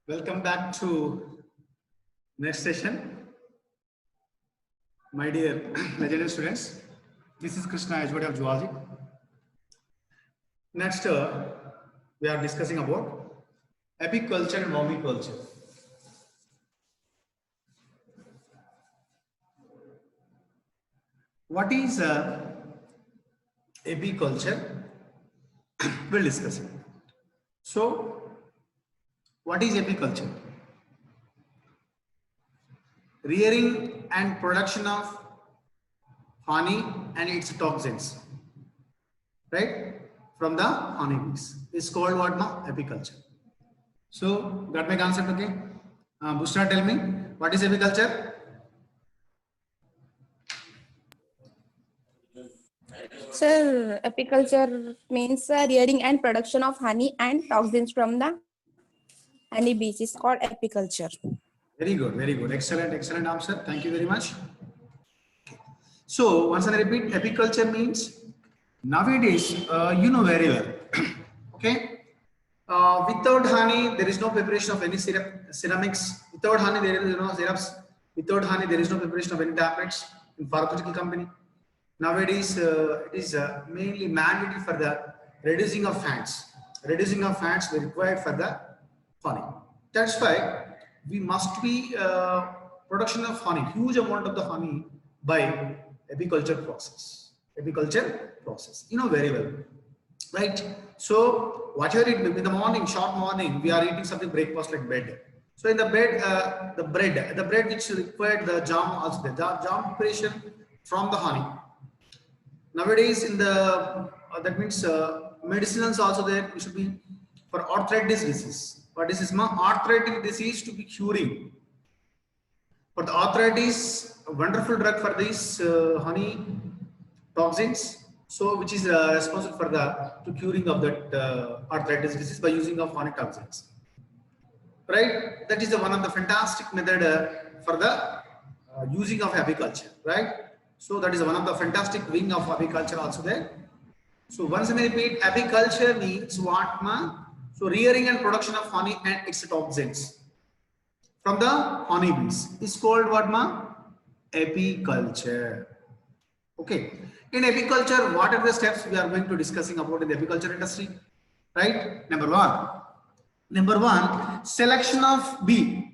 Welcome back to next session, my dear legendary students. This is KRISHNA, HOD of Zoology. Next, we are discussing about apiculture and vermiculture. What is apiculture? We'll discuss it. So, what is apiculture? Rearing and production of honey and its toxins, right, from the honeybees is called what now? Apiculture. So, got my concept, okay? Bushra, tell me, what is apiculture? Sir, apiculture means rearing and production of honey and toxins from the honeybees is called apiculture. Very good, very good. Excellent, excellent answer. Thank you very much. So, once I repeat, apiculture means nowadays, you know very well, okay? Without honey, there is no preparation of any ceramics. Without honey, there is no syrups. Without honey, there is no preparation of any tablets in pharmaceutical company. Nowadays, it is mainly mandatory for the reducing of fats. Reducing of fats is required for the honey. That's why we must be production of honey, huge amount of the honey by apiculture process. Apiculture process, you know very well, right? So whatever it may be, in the morning, short morning, we are eating something breakfast like bread. So in the bed, the bread which required the jam also the jam preparation from the honey. Nowadays, in the that means medicinals also there. We should be for arthritis disease. What is this? Arthritic disease to be curing. For the arthritis, a wonderful drug for this honey toxins. So, which is responsible for the curing of that arthritis disease by using of honey toxins. Right? That is the one of the fantastic method for the using of apiculture. Right? So that is one of the fantastic wing of apiculture also there. So once I repeat, apiculture means what, ma? So rearing and production of honey and its toxins from the honeybees is called what, ma? Apiculture. Okay. In apiculture, what are the steps we are going to discussing about in the apiculture industry? Right? Number one, selection of bee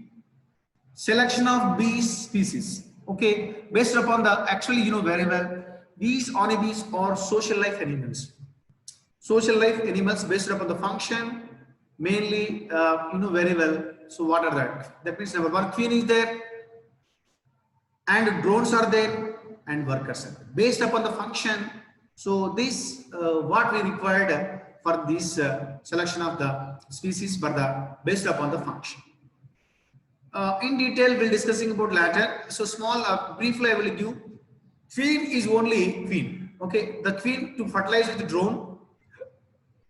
species. Okay, based upon the, actually you know very well, these honeybees are social life animals. Social life animals based upon the function, mainly you know very well. So what are that? That means number one, queen is there, and drones are there, and workers are there. Based upon the function, so this what we required for this selection of the species for the based upon the function. In detail, we'll discussing about later. So small, briefly, I will give. Queen is only queen. Okay, the queen to fertilize with the drone.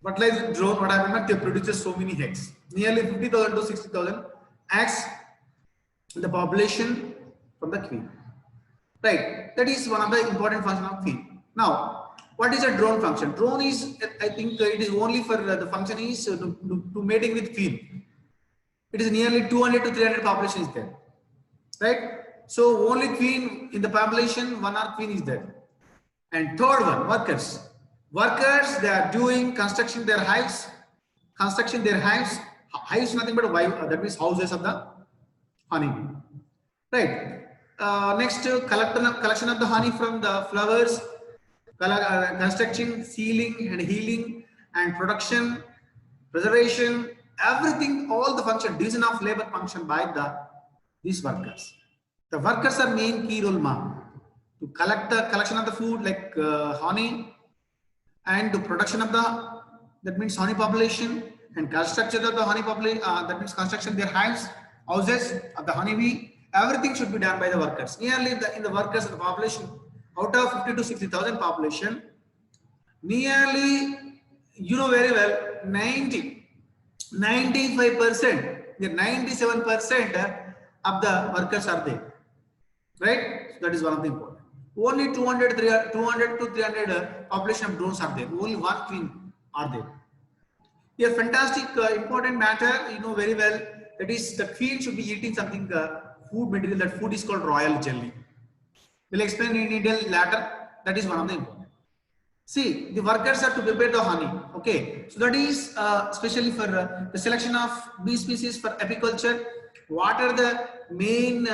Fertilize with drone. What happened? They produces so many eggs. Nearly 50,000 to 60,000 eggs in the population from the queen. Right. That is one of the important function of queen. Now, what is a drone function? Drone is, I think, it is only for the function is to mating with queen. It is nearly 200 to 300 population is there, right? So only queen in the population, one or queen is there. And third one, workers. Workers, they are doing construction their hives. Hives nothing but that means houses of the honeybee, right? Next, collection of the honey from the flowers, construction, sealing and healing and production, preservation. Everything, all the function, division of labor function by these workers. The workers are main key role, to collect the collection of the food like honey, and the production of the, that means honey population, and construction of the honey population, that means construction their hives, houses of the honeybee. Everything should be done by the workers. Nearly in the workers of the population, out of 50 to 60,000 population, nearly, you know very well, 95%, 97% of the workers are there, right? So that is one of the important. Only 200 to 300 population of drones are there. Only one queen are there. Here, fantastic important matter, you know very well, that is the queen should be eating something food material. That food is called royal jelly. We'll explain in detail later. That is one of the important. See, the workers are to prepare the honey. Okay, so that is especially for the selection of bee species for apiculture. What are the main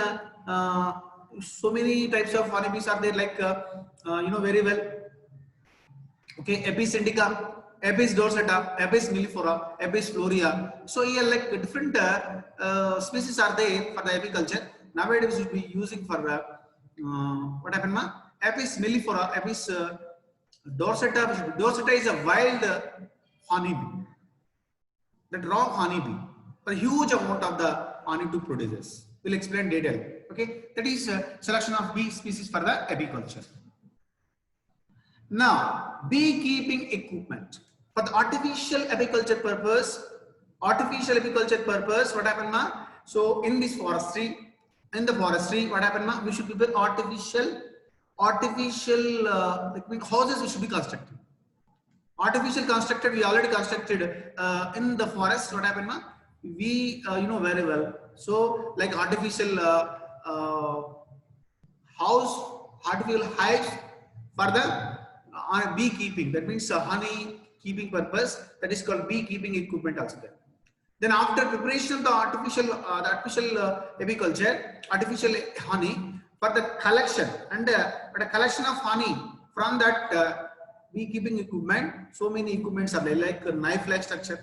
so many types of honeybees are there, like you know very well. Okay, Apis indica, Apis dorsata, Apis mellifera, Apis florea. So here like different species are there for the apiculture. Nowadays we should be using for what happened ma? Apis mellifera, Apis dorsata. Dorsata is a wild honeybee. That raw honeybee. A huge amount of the honey to produces. We'll explain detail. Okay, that is selection of bee species for the apiculture. Now, beekeeping equipment for the artificial apiculture purpose. What happened ma? So in this forestry, what happened ma? We should prepare artificial houses. We should be constructed. Artificial constructed. We already constructed in the forest. What happened ma? We you know very well. So like artificial artificial hives for the beekeeping. That means honey keeping purpose. That is called beekeeping equipment also there. Then after preparation of the artificial apiculture, artificial honey for the collection and the collection of honey from that beekeeping equipment. So many equipments are there, like knife-like structure,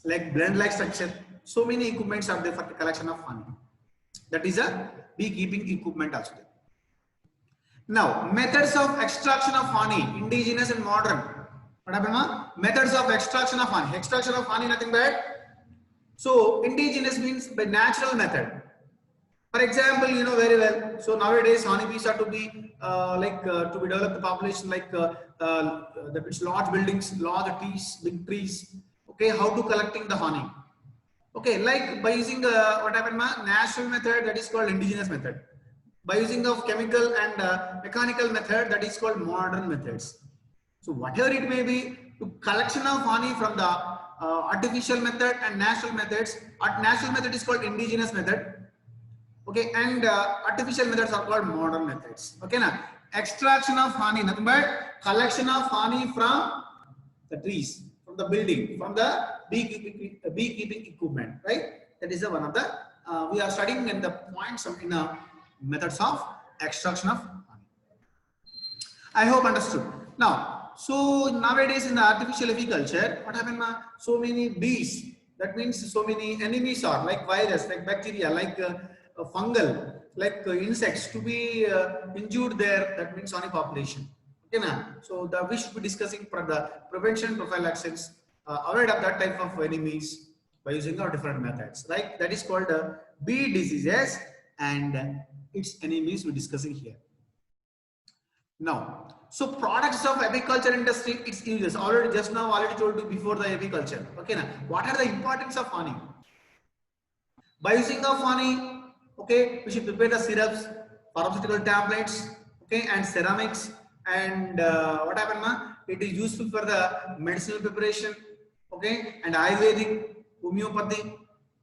like blend-like structure. So many equipments are there for the collection of honey. That is a beekeeping equipment also there. Now, methods of extraction of honey, indigenous and modern. What happened? Methods of extraction of honey. Extraction of honey, nothing but. So, indigenous means by natural method. For example, you know very well. So nowadays, honeybees are to be to be developed the population, like that means large buildings, large trees, big trees. Okay, how to collecting the honey? Okay, like by using what happened? Natural method, that is called indigenous method. By using of chemical and mechanical method, that is called modern methods. So whatever it may be, to collection of honey from the artificial method and natural methods. Natural method is called indigenous method. Okay, and artificial methods are called modern methods. Okay, now extraction of honey, nothing but collection of honey from the trees, from the building, from the beekeeping equipment, right? That is the one of the we are studying in the points of methods of extraction of honey. I hope understood. Now, so nowadays in the artificial apiculture, what happened? So many bees. That means so many enemies are like virus, like bacteria, like fungal, like insects to be injured there. That means honey population. Okay, na? So we should be discussing for the prevention prophylaxis, avoid of that type of enemies by using our different methods. Right? That is called bee diseases and its enemies we're discussing here. Now, so products of apiculture industry, its uses. Already told you before the apiculture. Okay, na? What are the importance of honey? By using of honey, okay, we should prepare the syrups, pharmaceutical tablets, okay, and ceramics, and what happened, ma? It is useful for the medicinal preparation, okay, and Ayurvedic, homeopathy,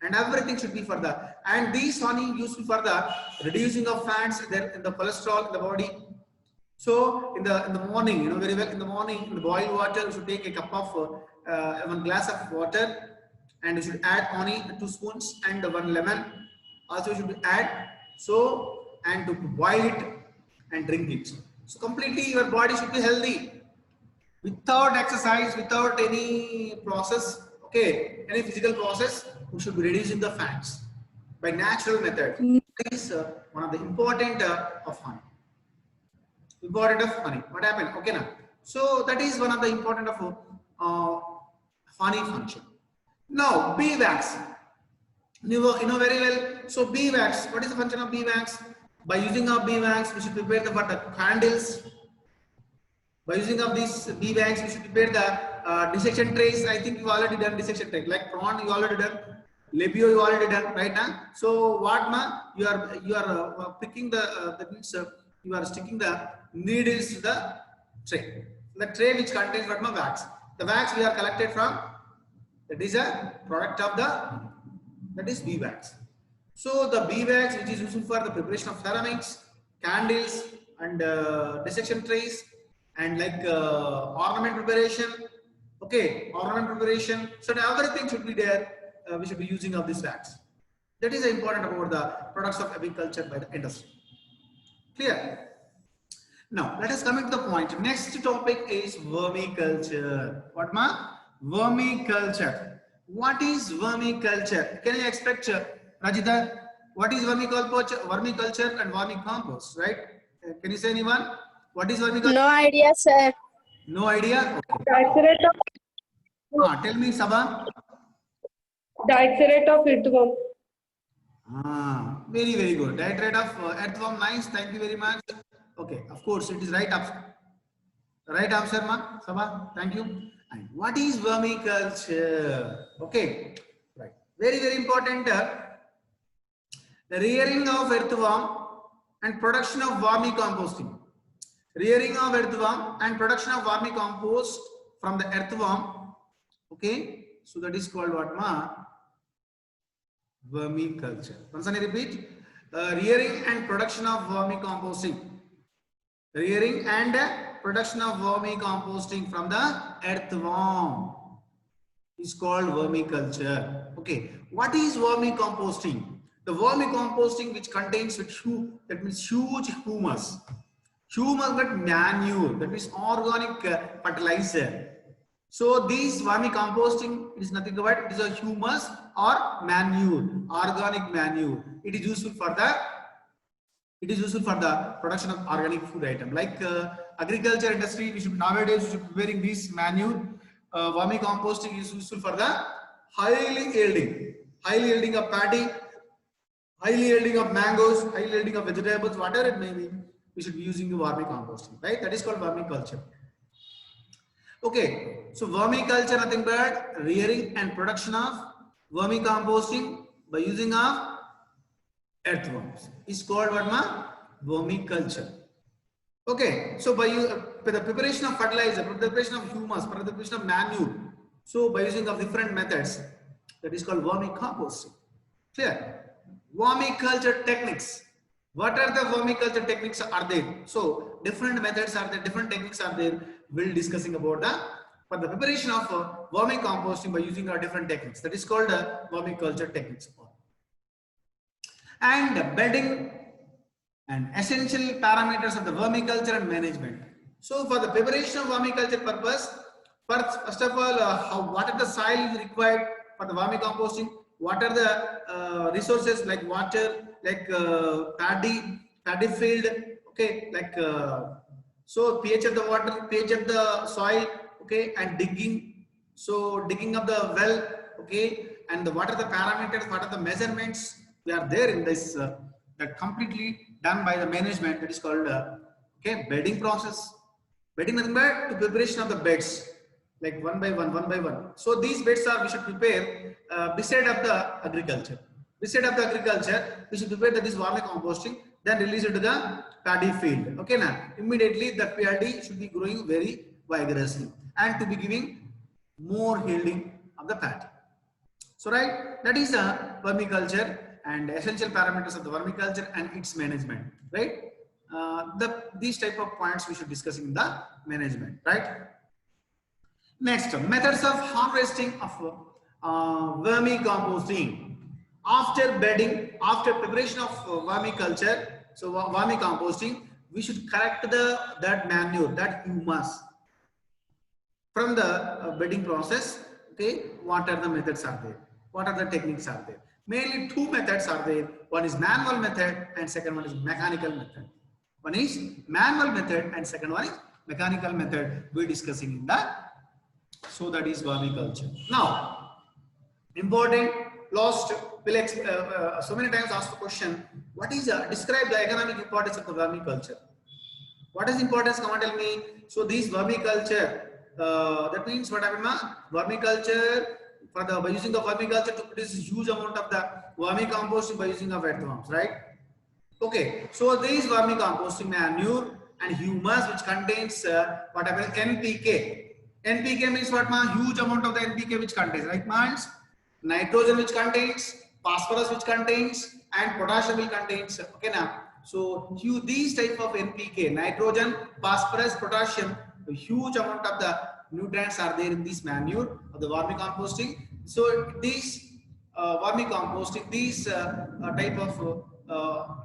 and everything should be for that. And these honey useful for the reducing of fats there in the cholesterol in the body. So in the morning, you know very well, in the morning, in the boiled water, you should take a cup of 1 glass of water, and you should add honey 2 spoons and 1 lemon. Also you should add, so, and to boil it and drink it. So completely your body should be healthy without exercise, without any process, okay, any physical process. You should be reducing the fats by natural method. That is one of the important of honey. Important of honey. What happened? Okay, now. So that is one of the important of honey function. Now, bee wax. You know very well. So bee wax. What is the function of bee wax? By using of bee wax, we should prepare the candles. By using of this bee wax, we should prepare the dissection trays. I think you already done dissection tray. Like prawn, you already done. Labio, you already done, right now. So what ma? You are picking the that means you are sticking the needles to the tray. The tray which contains what ma? Wax. The wax we are collected from. That is a product of the. that is beeswax. So the beeswax, which is useful for the preparation of ceramics, candles, and dissection trays, and like ornament preparation. Okay, ornament preparation. So the other thing should be there. We should be using of this wax. That is important about the products of apiculture by the industry. Clear? Now let us come into the point. Next topic is vermiculture. What ma? Vermiculture. What is vermiculture? Can you expect, Rajita? What is vermiculture? Vermiculture and vermicompost, right? Can you say anyone? What is vermiculture? No idea, sir. No idea. Okay. Directorate of Tell me, Sabha. Directorate of Earthworm. Very, very good. Directorate of earthworm. Nice. Thank you very much. Okay, of course, it is right answer. Right answer, ma. Sabha. Thank you. And what is vermiculture? Okay, right. Very, very important. The rearing of earthworm and production of vermicomposting. Rearing of earthworm and production of vermicompost from the earthworm. Okay, so that is called what, ma? Vermiculture. Once again, repeat. Rearing and production of vermicomposting. Rearing and production of vermicomposting from the earthworm is called vermiculture. Okay, what is vermicomposting? The vermicomposting which contains that means huge humus. Humus but manure, that means organic fertilizer. So this vermicomposting is nothing but it is a humus or manure, organic manure. It is useful for the production of organic food item. Like agriculture industry, nowadays we should be preparing this manure. Vermicomposting is useful for the highly yielding of paddy, highly yielding of mangoes, highly yielding of vegetables, whatever it may be. We should be using the vermicomposting, right? That is called vermiculture. Okay, so vermiculture nothing but rearing and production of vermicomposting by using of earthworms is called what, ma? Vermiculture. Okay, so by the preparation of fertilizer, preparation of humus, preparation of manure, so by using of different methods, that is called vermicomposting. Clear? Vermiculture techniques. What are the vermiculture techniques are there? So different methods are there, different techniques are there. We'll discussing about for the preparation of vermicomposting by using our different techniques. That is called vermiculture techniques. And bedding and essential parameters of the vermiculture and management. So for the preparation of vermiculture purpose, first of all, what are the soil is required for the vermicomposting? What are the resources like water, like paddy field, okay, like so pH of the water, pH of the soil, okay, and digging. So digging of the well, okay, and what are the parameters, what are the measurements? We are there in this that completely done by the management. That is called okay, bedding process. Bedding nothing but to preparation of the beds, like one by one. So these beds are we should prepare beside of the agriculture. Beside of the agriculture, we should prepare that is vermicomposting, then release it to the paddy field. Okay, now immediately the paddy should be growing very vigorously and to be giving more yielding of the paddy. So right, that is vermiculture and essential parameters of the vermiculture and its management. Right, these type of points we should discuss in the management. Right. Next, methods of harvesting of vermicomposting. After bedding, after preparation of vermiculture, so vermicomposting, we should collect that manure, that humus from the bedding process. Okay, what are the methods are there? What are the techniques are there? Mainly two methods are there. One is manual method and second one is mechanical method. One is manual method and second one is mechanical method. We're discussing in that. So that is vermiculture. Now, important, lost, will so many times ask the question, what is describe the economic importance of the vermiculture? What is importance? Come on, tell me. So this vermiculture, that means what happened? Vermiculture, by using the vermiculture to produce huge amount of the vermicomposting by using of earthworms, right? Okay, so this vermicomposting manure and humus which contains what happens NPK. NPK means what, ma? Huge amount of the NPK which contains, right, means nitrogen which contains, phosphorus which contains, and potassium will contains. Okay now. So these type of NPK, nitrogen, phosphorus, potassium, a huge amount of the nutrients are there in this manure of the vermicomposting. So these vermicomposting, these type of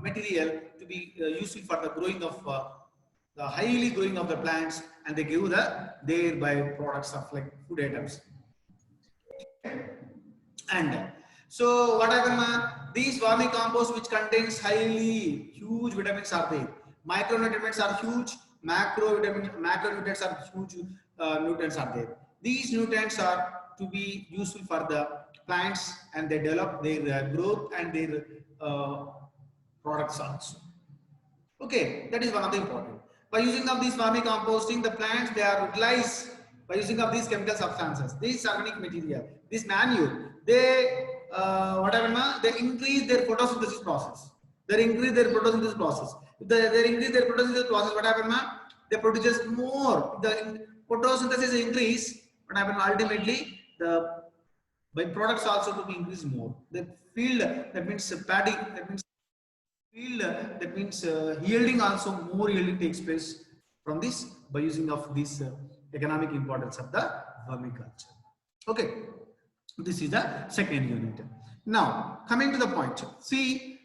material to be useful for the growing of the highly growing of the plants, and they give their byproducts of like food items. And so what happens? These vermicompost which contains highly huge vitamins are there. Micronutrients are huge. Macronutrients are huge. Nutrients are there. These nutrients are to be useful for the plants, and they develop their growth and their products also. Okay, that is one of the important. By using of this vermicomposting, the plants they are utilized by using of these chemical substances, these organic material, this manure. They they increase their photosynthesis process. They increase their photosynthesis process. If they increase their photosynthesis process, what happens? They produce more. The photosynthesis increase. What happens? Ultimately, the byproducts also to be increased more. The field, that means paddy, that means field, that means yielding also, more yielding takes place from this by using of this economic importance of the vermiculture. Okay, this is the second unit. Now coming to the point, see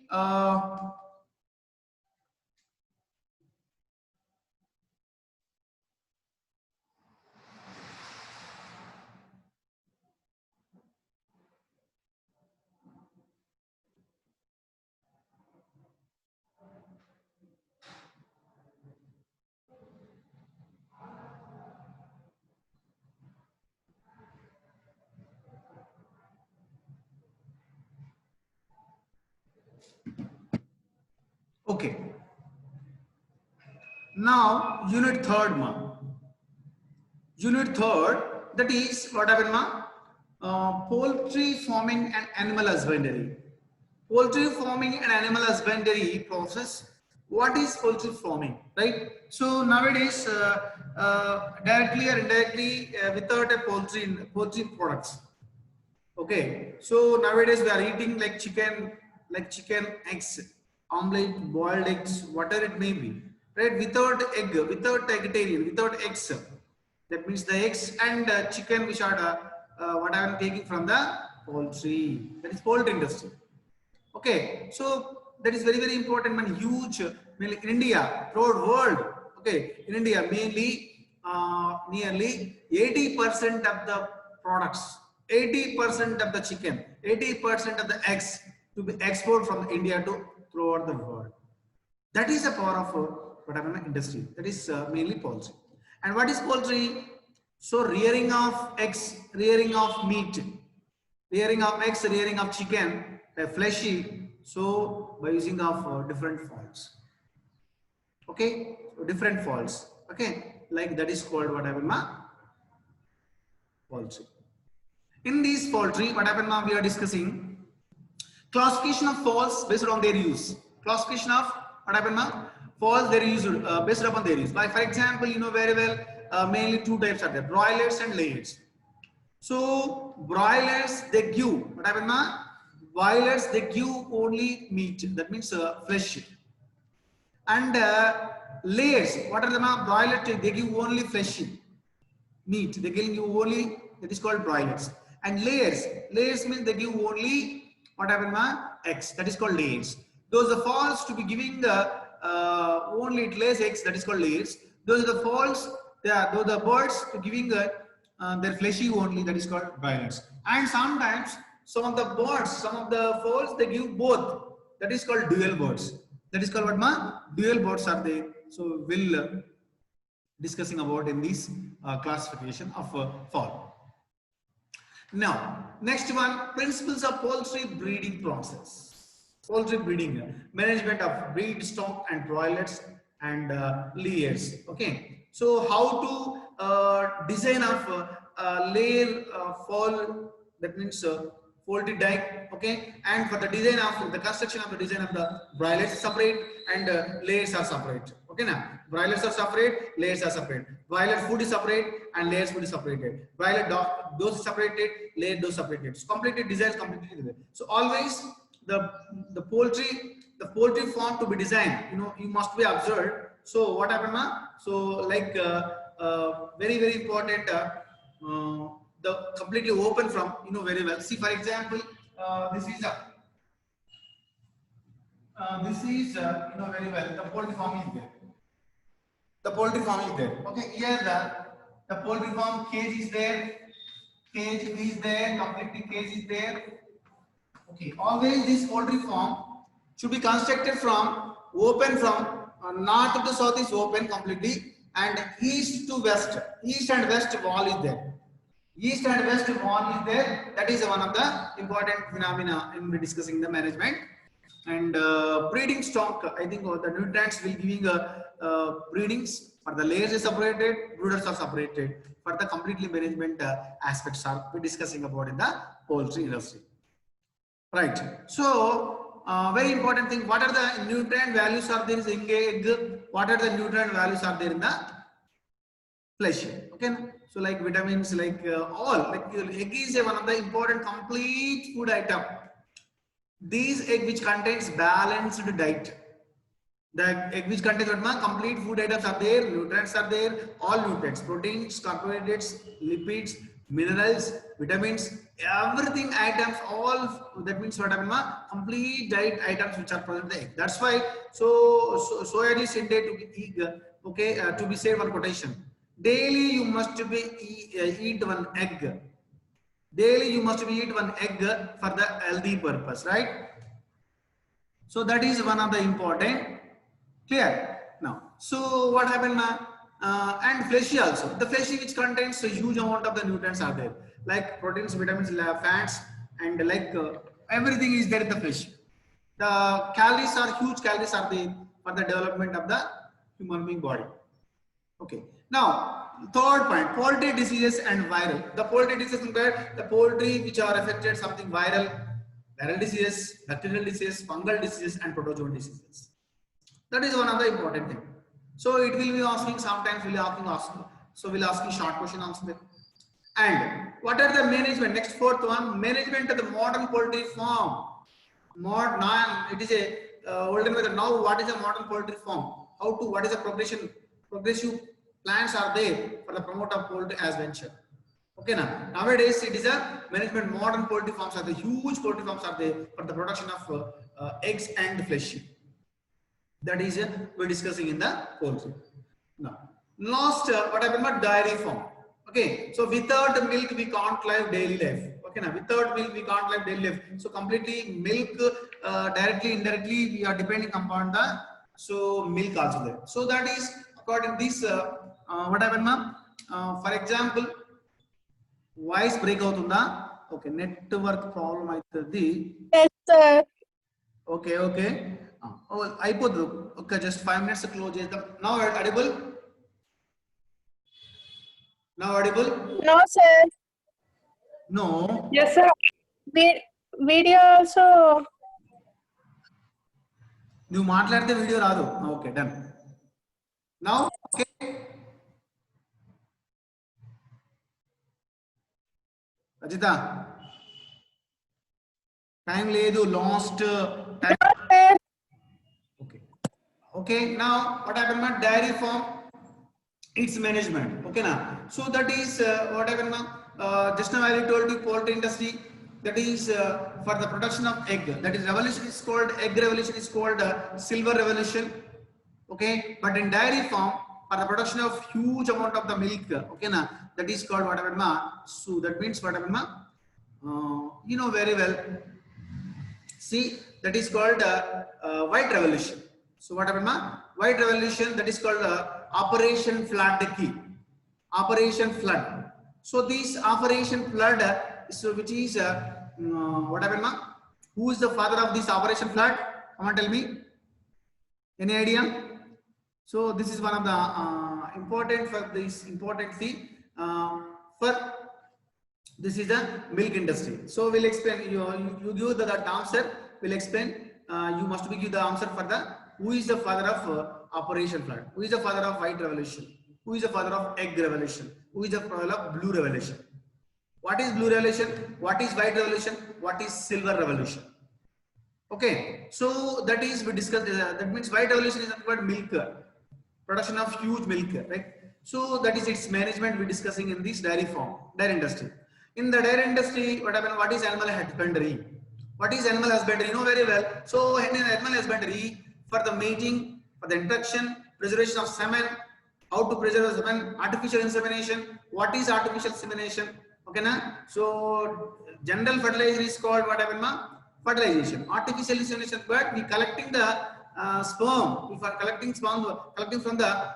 okay, now unit third unit third, that is what happened poultry farming and animal husbandry. Poultry farming and animal husbandry process. What is poultry farming, right? So nowadays directly or indirectly without a poultry products. Okay, so nowadays we are eating like chicken, eggs, omelette, boiled eggs, whatever it may be, right? Without vegetarian, without eggs. That means the eggs and chicken which are what I am taking from the poultry. That is poultry industry. Okay, so that is very important and huge. Mainly in India, throughout world. Okay, in India mainly nearly 80% of the products, 80% of the chicken, 80% of the eggs to be exported from India to throughout the world. That is the power of whatever industry. That is mainly poultry. And what is poultry? So rearing of eggs, rearing of meat, rearing of eggs, rearing of chicken, fleshy. So by using of different faults. Okay, so different faults. Okay, like that is called what happened poultry. In these poultry, what happened now we are discussing classification of faults based on their use. Classification of what happened now faults their use based upon their use. Like for example, you know very well mainly two types are there: broilers and layers. So broilers they give what happened now. Broilers they give only meat, that means flesh. And layers, what are the broiler? They give only flesh, meat. They give you only, that is called broilers. And layers means they give only what happened eggs. That is called layers. Those are the falls to be giving the only it lays eggs. That is called layers. Those are the falls. Those are the birds to giving their fleshy only. That is called broilers. And sometimes some of the birds, some of the fowls, they give both. That is called dual birds. That is called what dual birds are they. So we'll discussing about in this classification of fowl. Now next one, principles of poultry breeding process. Poultry breeding, management of breed stock and broilers and layers. Okay, so how to design of layer fowl, that means poultry dike. Okay, and for the design of the construction of the design of the broilers separate and layers are separate. Okay, now broilers are separate, layers are separate. Broiler food is separate and layers food is separated. Broiler dose is separated, layer dose separated. So completely designed completely different. So always the poultry farm to be designed, you must be observed. So what happened now? So like very important. The completely open from, very well. See, for example, this is very well, the poultry farm is there. The poultry farm is there. Okay, here the poultry farm cage is there, completely cage is there. Okay, always this poultry farm should be constructed from open from north to south is open completely, and east to west, east and west wall is there. East and west wall is there. That is one of the important phenomena in discussing the management. And breeding stock, I think the nutrients will giving breedings for the layers is separated, brooders are separated. For the completely management aspects are we discussing about in the poultry industry. Right. So very important thing. What are the nutrient values are there in egg? What are the nutrient values are there in the flesh? Okay. So like vitamins, like all, like egg is one of the important complete food item. These egg which contains balanced diet. The egg which contains complete food items are there, nutrients are there, all nutrients, proteins, carbohydrates, lipids, minerals, vitamins, everything items, all that means what complete diet items which are present in the egg. That's why soya is intended to be okay, to be saved one quotation. Daily you must be eat one egg. Daily you must be eat one egg for the healthy purpose, right? So that is one of the important. Clear now. So what happened now? And fleshy also. The fleshy which contains a huge amount of the nutrients are there, like proteins, vitamins, fats, and like everything is there in the flesh. The calories are huge. Calories are there for the development of the human being body. Okay. Now, third point, poultry diseases and viral. The poultry diseases, the poultry which are affected something viral diseases, bacterial diseases, fungal diseases, and protozoan diseases. That is one of the important thing. So it will be asking sometimes, we'll asking short question answer. And what are the management? Next fourth one, management of the modern poultry farm. It is a older method. Now, what is a modern poultry farm? What is the progressive plans are there for the promote of poultry as venture. Okay, nowadays it is a management. Modern poultry farms are the huge poultry farms are there for the production of eggs and flesh. That is we're discussing in the poultry. Now, last what happened about dairy farm. Okay, so without milk we can't live daily life. Okay, now without milk we can't live daily life. So completely milk directly, indirectly we are depending upon the milk also there. So that is according to this what happened, ma'am? For example, voice break out unda. Okay, network problem aitadi. Yes, sir. Okay. Okay, just 5 minutes to close. Now audible? Now audible? No, sir. No. Yes, sir. Video also. You matlarte video raadu. Okay, done. Now, okay. Ajita. Time ledu, lost time. Okay, now what happened about dairy farm? Its management. Okay, now. So that is what happened now. Just now I told you poultry industry. That is for the production of egg. That is revolution is called egg revolution is called silver revolution. Okay, but in dairy farm for the production of huge amount of the milk. Okay, now that is called what happened now. So that means what happened now. You know very well. See, that is called white revolution. So what happened now? White revolution, that is called Operation Flood key. Operation Flood. So this Operation Flood, which is what happened now? Who is the father of this Operation Flood? Come on, tell me. Any idea? So this is one of the important for this important thing for this is the milk industry. So we'll explain. You give the answer. We'll explain. You must give the answer for the who is the father of Operation Flood? Who is the father of White Revolution? Who is the father of Egg Revolution? Who is the father of Blue Revolution? What is Blue Revolution? What is White Revolution? What is Silver Revolution? Okay, so that is we discussed. That means White Revolution is about milk, production of huge milk, right? So that is its management we're discussing in this dairy farm, dairy industry. In the dairy industry, what happened? What is animal husbandry? What is animal husbandry? You know very well. So in animal husbandry, for the mating, for the introduction, preservation of semen, how to preserve semen, artificial insemination. What is artificial insemination? Okay, na? So general fertilizer is called what happened, ma? Fertilization. Artificial insemination, but we collecting the sperm. We are collecting sperm, collecting from the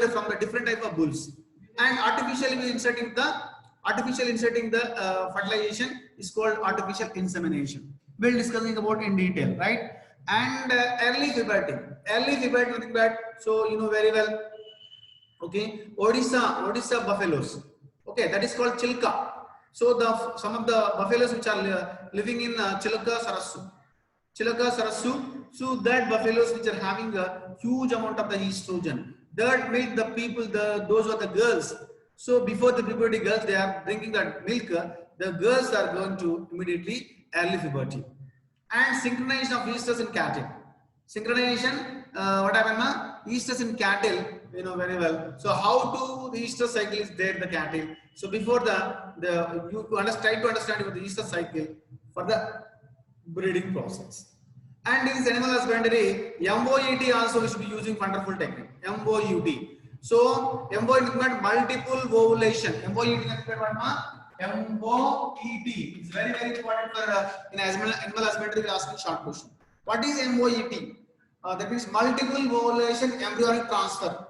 from the different type of bulls, and artificially inserting the fertilization is called artificial insemination. We'll discussing about in detail, right? And early puberty, nothing bad. So you know very well. Okay, Odisha buffaloes. Okay, that is called chilka. So some of the buffaloes which are living in Chilka Sarasu, so that buffaloes which are having a huge amount of the estrogen, that milk the people, those are the girls. So before the puberty girls, they are drinking that milk. The girls are going to immediately early puberty. And synchronization of estrus in cattle. Synchronization, what happened, ma? Estrus in cattle, you know very well. So how to the estrus cycle is there in the cattle. So before you try to understand about the estrus cycle for the breeding process. And in this animal husbandry, MOET also we should be using wonderful technique. MOUT. So MOET means multiple ovulation. MOET is very important for in animal husbandry. We are asking short question. What is MOET? That means multiple ovulation embryonic transfer.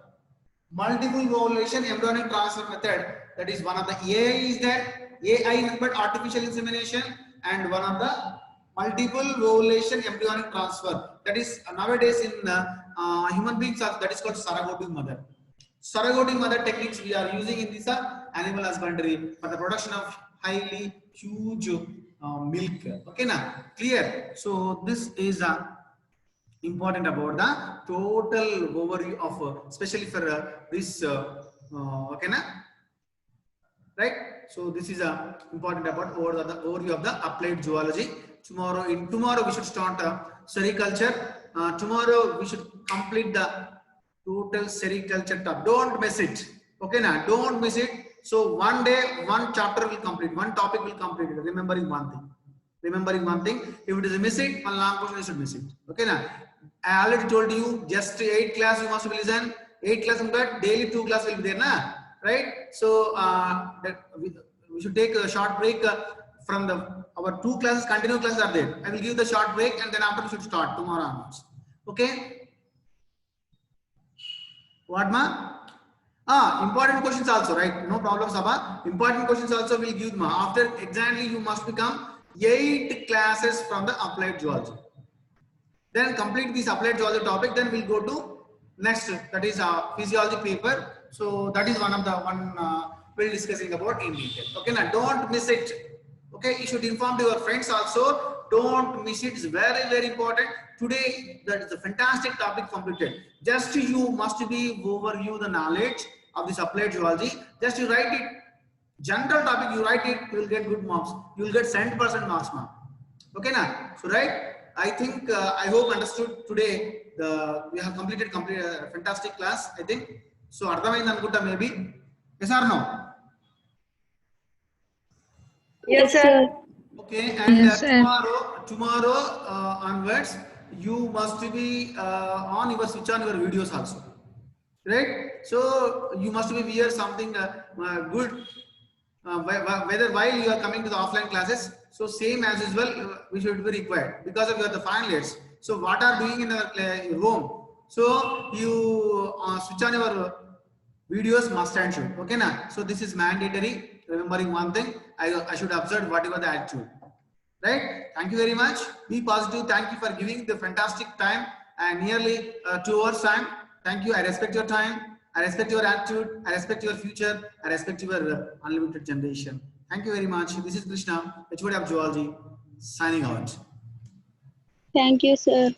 Multiple ovulation embryonic transfer method. That is one of the AI is there. AI but artificial insemination, and one of the multiple ovulation embryonic transfer. That is nowadays in human beings that is called surrogate mother. Surrogate mother techniques we are using in this animal husbandry for the production of highly huge milk. Okay, now clear. So this is important about the total overview of especially for this. Okay, na? Right. So this is important about the overview of the applied zoology. Tomorrow we should start sericulture. Tomorrow we should complete the total sericulture topic. Don't miss it. Okay, now don't miss it. So one day, one chapter will complete, one topic will complete. Remembering one thing. If it is missing, one long question you should miss it. Okay, now I already told you just 8 class you must listen. 8 class, but daily 2 class will be there, na? Right? So that we should take a short break from our 2 classes. Continuous classes are there. I will give the short break, and then after we should start tomorrow onwards. Okay? What, ma? Important questions also, right? No problem, Sabha. Important questions also will give, ma. After exactly you must become 8 classes from the applied zoology. Then complete this applied zoology topic. Then we'll go to next. That is physiology paper. So that is one we'll discussing about in detail. Okay, now don't miss it. Okay, you should inform to your friends also. Don't miss it. It's very important. Today that is a fantastic topic completed. Just you must be overview the knowledge of this applied zoology. Just you write it. General topic you write it, you will get good marks. You will get 100% marks, ma'am. Okay, now so right. I think I hope understood today. We have completed a fantastic class. I think so. Ardhamaindi anukunta maybe. Yes or no? Yes, sir. Okay, and Yes, sir. tomorrow onwards, you must be on your switch on your videos also, right? So you must be wear something good. Whether while you are coming to the offline classes, so same as usual, we should be required because of the final years. So what are doing in your home? So you switch on your videos must and should. Okay, na? So this is mandatory. Remembering one thing, I should observe whatever the attitude. Right? Thank you very much. Be positive. Thank you for giving the fantastic time and nearly 2 hours time. Thank you. I respect your time. I respect your attitude. I respect your future. I respect your unlimited generation. Thank you very much. This is Krishna, HOD of Zoology, signing out. Thank you, sir.